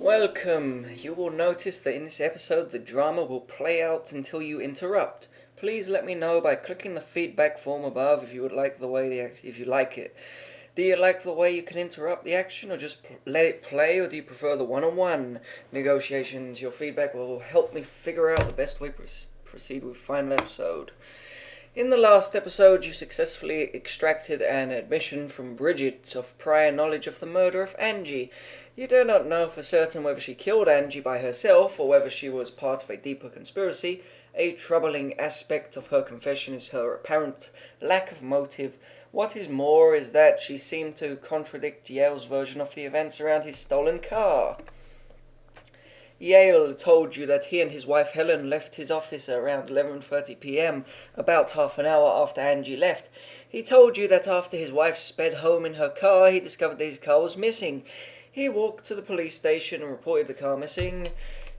Welcome. You will notice that in this episode the drama will play out until you interrupt. Please let me know by clicking the feedback form above if you would like if you like it. Do you like the way you can interrupt the action, or just let it play, or do you prefer the one-on-one negotiations? Your feedback will help me figure out the best way to proceed with final episode. In the last episode, you successfully extracted an admission from Bridget of prior knowledge of the murder of Angie. You do not know for certain whether she killed Angie by herself or whether she was part of a deeper conspiracy. A troubling aspect of her confession is her apparent lack of motive. What is more is that she seemed to contradict Yale's version of the events around his stolen car. Yale told you that he and his wife Helen left his office around 11:30 p.m, about half an hour after Angie left. He told you that after his wife sped home in her car, he discovered that his car was missing. He walked to the police station and reported the car missing.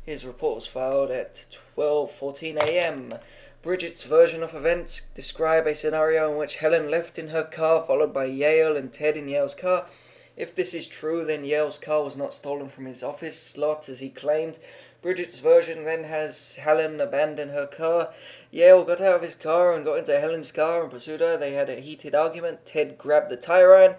His report was filed at 12:14 a.m. Bridget's version of events describe a scenario in which Helen left in her car, followed by Yale and Ted in Yale's car. If this is true, then Yale's car was not stolen from his office slot, as he claimed. Bridget's version then has Helen abandon her car. Yale got out of his car and got into Helen's car and pursued her. They had a heated argument. Ted grabbed the tire iron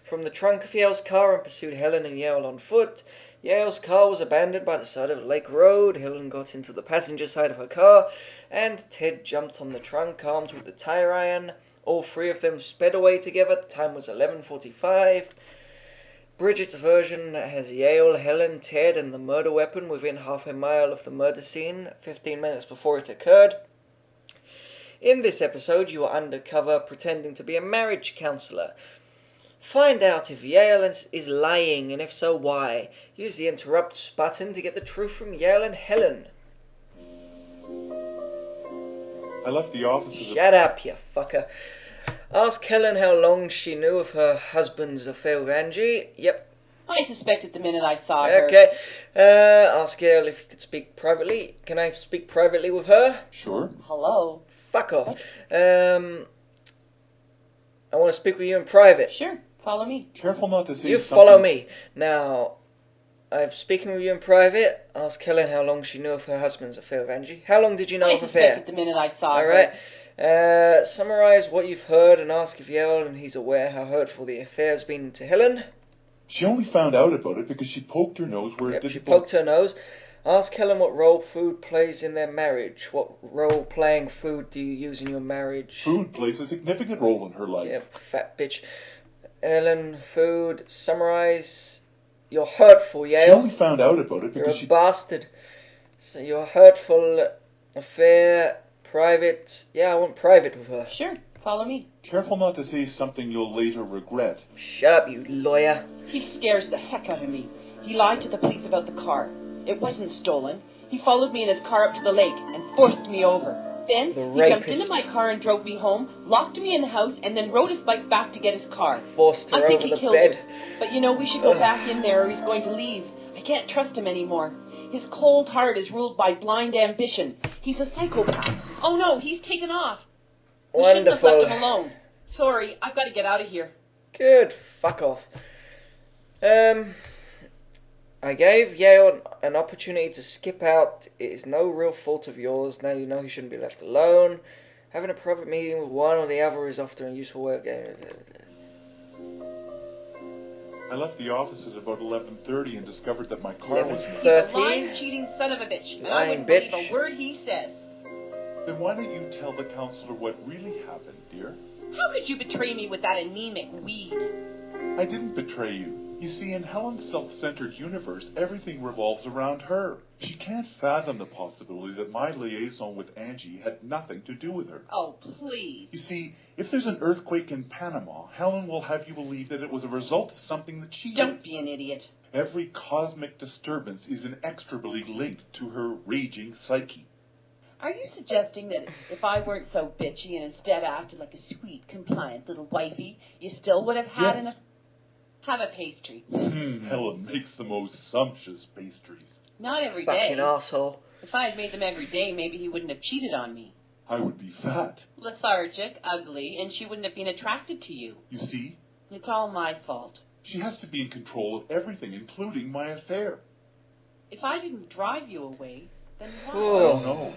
from the trunk of Yale's car and pursued Helen and Yale on foot. Yale's car was abandoned by the side of a lake road. Helen got into the passenger side of her car, and Ted jumped on the trunk armed with the tire iron. All three of them sped away together. The time was 11:45. Bridget's version has Yale, Helen, Ted, and the murder weapon within half a mile of the murder scene, 15 minutes before it occurred. In this episode, you are undercover pretending to be a marriage counsellor. Find out if Yale is lying, and if so, why. Use the interrupt button to get the truth from Yale and Helen. I left the office. Shut up, you fucker. Ask Helen how long she knew of her husband's affair with Angie. Yep. I suspected the minute I saw her. Okay. Ask Yale if you could speak privately. Can I speak privately with her? Sure. Hello. Fuck off. I want to speak with you in private. Sure. Follow me. Careful not to say You something. follow me. Now, I'm speaking with you in private. Ask Helen how long she knew of her husband's affair with Angie. How long did you know I of the affair? suspected the minute I saw her. Alright. Summarise what you've heard and ask if Yale and he's aware how hurtful the affair has been to Helen. She only found out about it because she poked her nose where it Yep, didn't. she poked her nose. Ask Helen what role food plays in their marriage. What role-playing food do you use in your marriage? Food plays a significant role in her life. Yep, fat bitch. Helen, food, summarise. You're hurtful, She Yale. only found out about it You're because a she. bastard. So your hurtful affair, private. Yeah, I want private with her. Sure. Follow me. Careful not to say something you'll later regret. Shut up, you lawyer. He scares the heck out of me. He lied to the police about the car. It wasn't stolen. He followed me in his car up to the lake and forced me over. Then The he jumped rapist. into my car and drove me home, locked me in the house, and then rode his bike back to get his car. Forced I her think over he the killed bed. her. But we should go back in there or he's going to leave. I can't trust him anymore. His cold heart is ruled by blind ambition. He's a psychopath. Oh no, he's taken off. We shouldn't have Wonderful. left him alone. Sorry, I've got to get out of here. Good, fuck off. I gave Yale an opportunity to skip out. It is no real fault of yours. Now you know he shouldn't be left alone. Having a private meeting with one or the other is often a useful way of getting... I left the office at about 11:30 and discovered that my car was missing. 11:30. He's a lying, cheating son of a bitch. And I Lying wouldn't believe bitch. a word he says. Then why don't you tell the counselor what really happened, dear? How could you betray me with that anemic weed? I didn't betray you. You see, in Helen's self-centered universe, everything revolves around her. She can't fathom the possibility that my liaison with Angie had nothing to do with her. Oh, please. You see, if there's an earthquake in Panama, Helen will have you believe that it was a result of something that she Don't did. be an idiot. Every cosmic disturbance is inextricably linked to her raging psyche. Are you suggesting that if I weren't so bitchy and instead acted like a sweet, compliant little wifey, you still would have had Yes. Have a pastry. Helen makes the most sumptuous pastries. Not every day. Fucking asshole. If I had made them every day, maybe he wouldn't have cheated on me. I would be fat. Lethargic, ugly, and she wouldn't have been attracted to you. You see, It's all my fault. she has to be in control of everything, including my affair. If I didn't drive you away, then why? I don't know.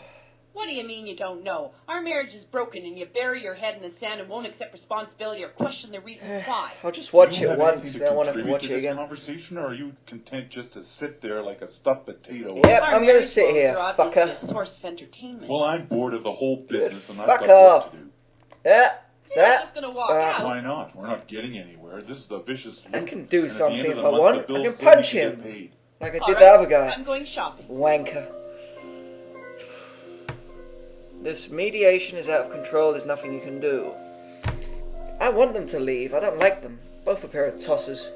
What do you mean you don't know? Our marriage is broken and you bury your head in the sand and won't accept responsibility or question the reasons why. I'll just watch Do you it have once, anything then I won't have to contribute watch to it this again. Conversation, or are you content just to sit there like a stuffed potato? Yep, Our I'm gonna marriage sit woes here, are obviously fucker. a source of entertainment. Well, I'm bored of the whole business, and I've Fuck got off. work to do. Yeah, You're not that. just gonna walk out. Why not? We're not getting anywhere. This is a vicious loop. I can do And at the something end of if the I month, want. the I bills can say punch you get him. paid. Like I All did right, the other guy. I'm going shopping. Wanker. This mediation is out of control, there's nothing you can do. I want them to leave, I don't like them. Both a pair of tossers.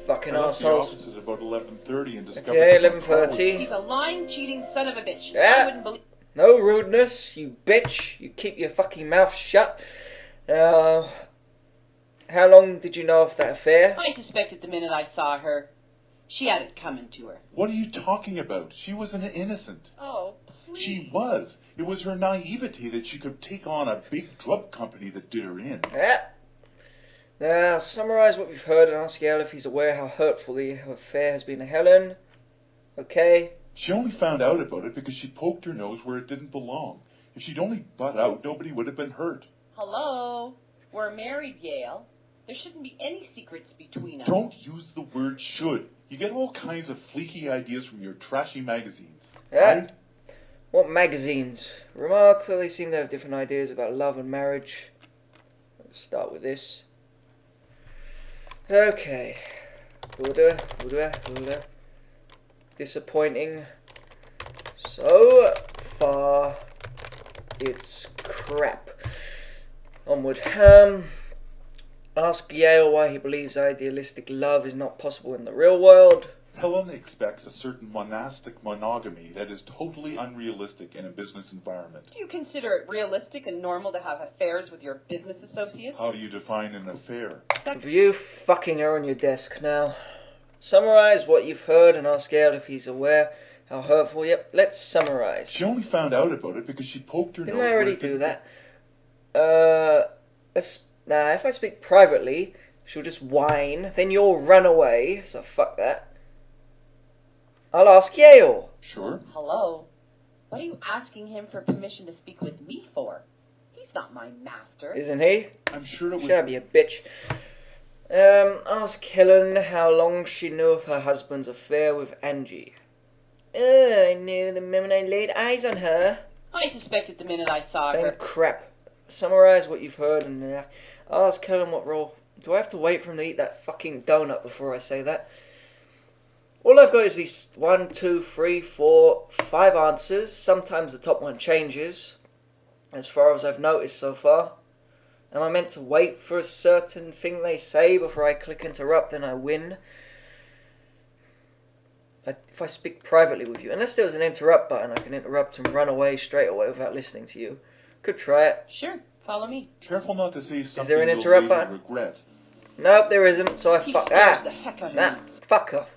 Fucking I left the assholes. office at about 11:30 and discovered Okay, that my car was- 11:30. He's a lying, cheating son of a bitch. Yeah. I wouldn't believe... No rudeness, you bitch. You keep your fucking mouth shut. How long did you know of that affair? I suspected the minute I saw her. She had it coming to her. What are you talking about? She was an innocent. Oh, please. She was. It was her naivety that she could take on a big drug company that did her in. Yeah. Now, summarise what we've heard and ask Yale if he's aware how hurtful the affair has been to Helen. Okay. She only found out about it because she poked her nose where it didn't belong. If she'd only butt out, nobody would have been hurt. Hello? We're married, Yale. There shouldn't be any secrets between us. Don't use the word should. You get all kinds of fleeky ideas from your trashy magazines. Yeah. Right? What magazines? Remark that they seem to have different ideas about love and marriage. Let's start with this. Okay. Order. Disappointing. So far, it's crap. Onward. Ask Yale why he believes idealistic love is not possible in the real world. Helen expects a certain monastic monogamy that is totally unrealistic in a business environment. Do you consider it realistic and normal to have affairs with your business associates? How do you define an affair? Review fucking her on your desk now. Summarise what you've heard and ask Yale if he's aware how hurtful. Yep, let's summarise. She only found out about it because she poked her Didn't nose I where already it do didn't- that? Nah, if I speak privately, she'll just whine, then you'll run away, so fuck that. I'll ask Yale. Sure. Hello? What are you asking him for permission to speak with me for? He's not my master. Isn't he? I'm sure it Shut was... up, you bitch. Ask Helen how long she knew of her husband's affair with Angie. I knew the moment I laid eyes on her. I suspected the minute I saw Same her. crap. Summarise what you've heard and ask Helen what role. Do I have to wait for him to eat that fucking donut before I say that? All I've got is these 1, 2, 3, 4, 5 answers. Sometimes the top one changes, as far as I've noticed so far. Am I meant to wait for a certain thing they say before I click interrupt and I win? If I speak privately with you, unless there was an interrupt button, I can interrupt and run away straight away without listening to you. Could try it. Sure, follow me. Careful not to say something there an you'll interrupt later button? regret. Nope, there isn't, so I He fuck... scares the heck out of Nah, me. fuck off.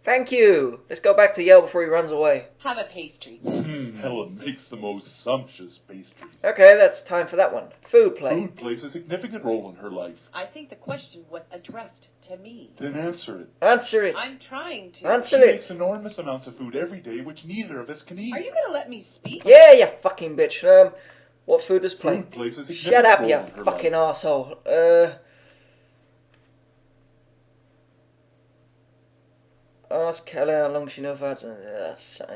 Thank you. Let's go back to Yale before he runs away. Have a pastry. Helen makes the most sumptuous pastries. Okay, that's time for that one. Food play. Food plays a significant role in her life. I think the question was addressed to me. Then answer it. Answer it. I'm trying to. Answer She makes it. enormous amounts of food every day, which neither of us can eat. Are you going to let me speak? Yeah, you fucking bitch. What food does play? Food plays a significant Shut up, role you in her fucking life. asshole. Ask Helen how long she knows that.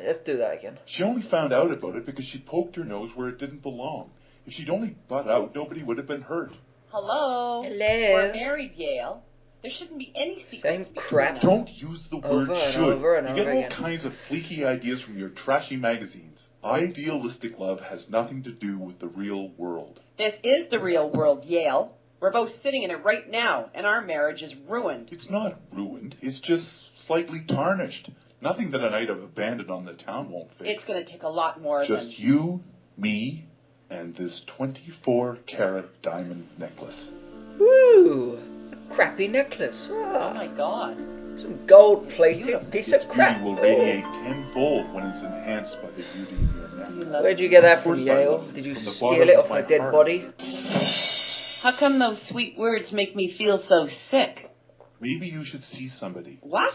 Let's do that again. She only found out about it because she poked her nose where it didn't belong. If she'd only butt out, nobody would have been hurt. Hello? Hello? We're married, Yale. There shouldn't be any secrets Same between crap. us. Don't use the word Over and should. over and you over get all again. kinds of fleeky ideas from your trashy magazines. Idealistic love has nothing to do with the real world. This is the real world, Yale. We're both sitting in it right now, and our marriage is ruined. It's not ruined. It's just slightly tarnished. Nothing that a night of abandon on the town won't fix. It's going to take a lot more than... Just you, me, and this 24-carat diamond necklace. Ooh, a crappy necklace. Oh my god. Some gold-plated piece of Its crap. beauty will radiate tenfold when it's enhanced by the beauty in your neck. You love Where'd you get that Of from, course I Yale? love it. Did you From the steal bottom it of off my her dead heart. body? How come those sweet words make me feel so sick? Maybe you should see somebody. What?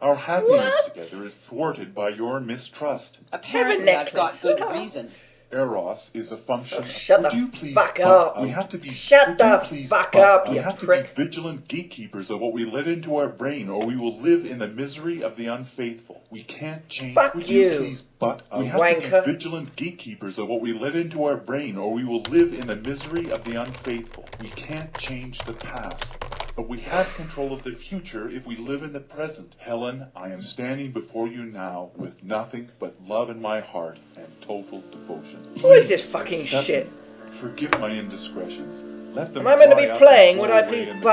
Our happiness together is thwarted by your mistrust. Apparently, I've got necklace. good reason. Eros is a function of... Shut Would the you please fuck butt up. out? We have to be... Shut would the you please fuck butt- up, We you have prick. to be vigilant gatekeepers of what we let into our brain, or we will live in the misery of the unfaithful. We can't change... Fuck Would you, please butt out? We have wanker. to be vigilant gatekeepers of what we let into our brain, or we will live in the misery of the unfaithful. We can't change the past. But we have control of the future if we live in the present. Helen, I am standing before you now with nothing but love in my heart and total devotion. What is this fucking Accept shit? me. Forgive my indiscretions. Let them Am I meant to be dry up playing? and Would flow I away please in the